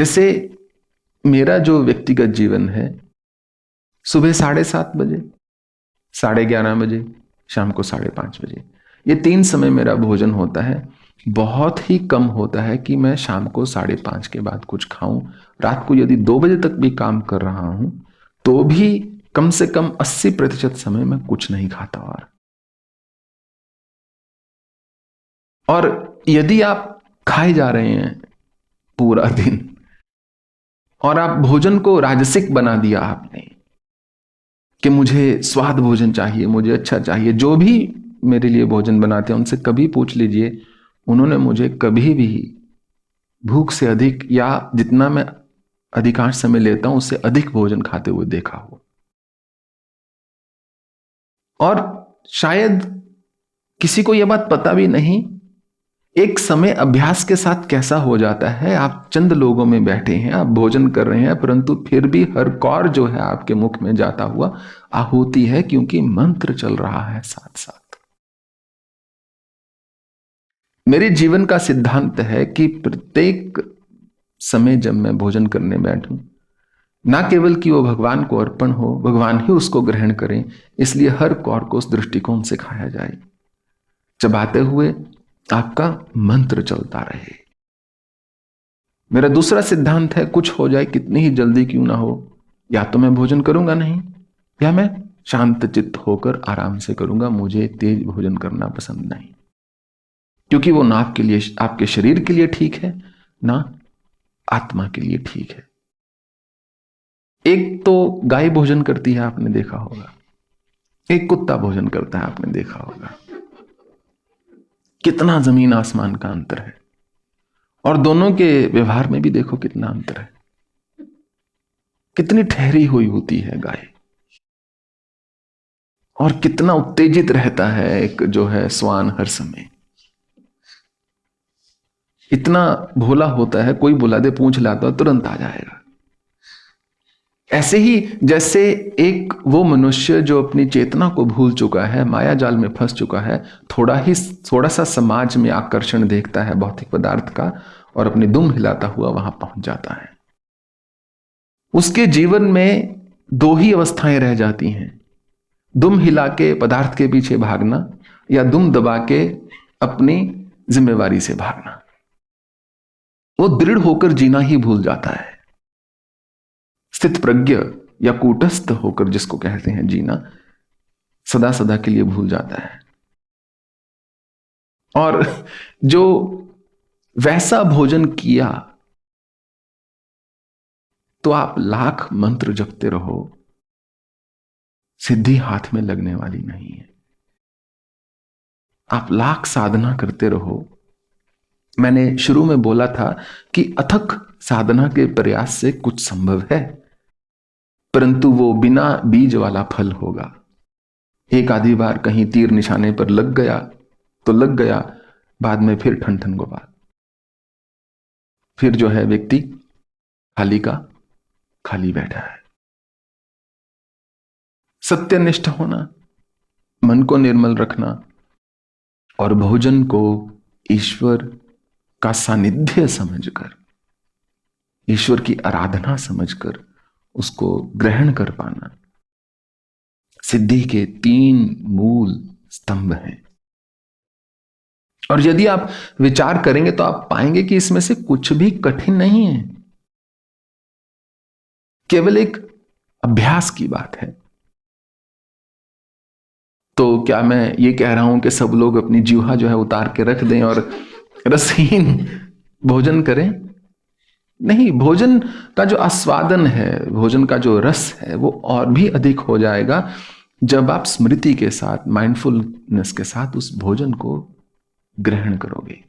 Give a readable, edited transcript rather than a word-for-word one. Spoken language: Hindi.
जैसे मेरा जो व्यक्तिगत जीवन है, सुबह 7:30 बजे, 11:30 बजे, शाम को 5:30 बजे, ये 3 समय मेरा भोजन होता है। बहुत ही कम होता है कि मैं शाम को 5:30 के बाद कुछ खाऊं। रात को यदि 2 बजे तक भी काम कर रहा हूं तो भी कम से कम 80% समय मैं कुछ नहीं खाता। और यदि आप खाए जा रहे हैं पूरा दिन और आप भोजन को राजसिक बना दिया आपने कि मुझे स्वाद भोजन चाहिए, मुझे अच्छा चाहिए, जो भी मेरे लिए भोजन बनाते हैं उनसे कभी पूछ लीजिए, उन्होंने मुझे कभी भी भूख से अधिक या जितना मैं अधिकांश समय लेता हूं उससे अधिक भोजन खाते हुए देखा हो। और शायद किसी को यह बात पता भी नहीं, एक समय अभ्यास के साथ कैसा हो जाता है। आप चंद लोगों में बैठे हैं, आप भोजन कर रहे हैं, परंतु फिर भी हर कौर जो है आपके मुख में जाता हुआ आहुति है, क्योंकि मंत्र चल रहा है साथ साथ। मेरे जीवन का सिद्धांत है कि प्रत्येक समय जब मैं भोजन करने बैठूं, ना केवल कि वो भगवान को अर्पण हो, भगवान ही उसको ग्रहण करें, इसलिए हर कौर को उस दृष्टिकोण से खाया जाए। चबाते हुए आपका मंत्र चलता रहे। मेरा दूसरा सिद्धांत है, कुछ हो जाए कितनी ही जल्दी क्यों ना हो, या तो मैं भोजन करूंगा नहीं, या मैं शांत चित्त होकर आराम से करूंगा। मुझे तेज भोजन करना पसंद नहीं, क्योंकि वो ना आपके लिए, आपके शरीर के लिए ठीक है, ना आत्मा के लिए ठीक है। एक तो गाय भोजन करती है, आपने देखा होगा, एक कुत्ता भोजन करता है, आपने देखा होगा। कितना जमीन आसमान का अंतर है। और दोनों के व्यवहार में भी देखो कितना अंतर है। कितनी ठहरी हुई होती है गाय, और कितना उत्तेजित रहता है एक जो है श्वान हर समय। इतना भोला होता है, कोई बुला दे, पूंछ लाता है, तुरंत आ जाएगा। ऐसे ही जैसे एक वो मनुष्य जो अपनी चेतना को भूल चुका है, माया जाल में फंस चुका है, थोड़ा सा समाज में आकर्षण देखता है भौतिक पदार्थ का, और अपनी दुम हिलाता हुआ वहां पहुंच जाता है। उसके जीवन में 2 ही अवस्थाएं रह जाती हैं, दुम हिला के पदार्थ के पीछे भागना, या दुम दबा के अपनी जिम्मेवारी से भागना। वो दृढ़ होकर जीना ही भूल जाता है। स्थित प्रज्ञ या कूटस्थ होकर जिसको कहते हैं जीना, सदा सदा के लिए भूल जाता है। और जो वैसा भोजन किया तो आप लाख मंत्र जपते रहो, सिद्धि हाथ में लगने वाली नहीं है। आप लाख साधना करते रहो। मैंने शुरू में बोला था कि अथक साधना के प्रयास से कुछ संभव है, परंतु वो बिना बीज वाला फल होगा। एक आधी बार कहीं तीर निशाने पर लग गया तो लग गया, बाद में फिर ठन ठन गोपाल, फिर जो है व्यक्ति खाली का खाली बैठा है। सत्यनिष्ठ होना, मन को निर्मल रखना, और भोजन को ईश्वर का सानिध्य समझकर, ईश्वर की आराधना समझकर उसको ग्रहण कर पाना, सिद्धि के 3 मूल स्तंभ हैं। और यदि आप विचार करेंगे तो आप पाएंगे कि इसमें से कुछ भी कठिन नहीं है, केवल एक अभ्यास की बात है। तो क्या मैं ये कह रहा हूं कि सब लोग अपनी जीवा जो है उतार के रख दें और रसहीन भोजन करें? नहीं, भोजन का जो आस्वादन है, भोजन का जो रस है, वो और भी अधिक हो जाएगा जब आप स्मृति के साथ, माइंडफुलनेस के साथ उस भोजन को ग्रहण करोगे।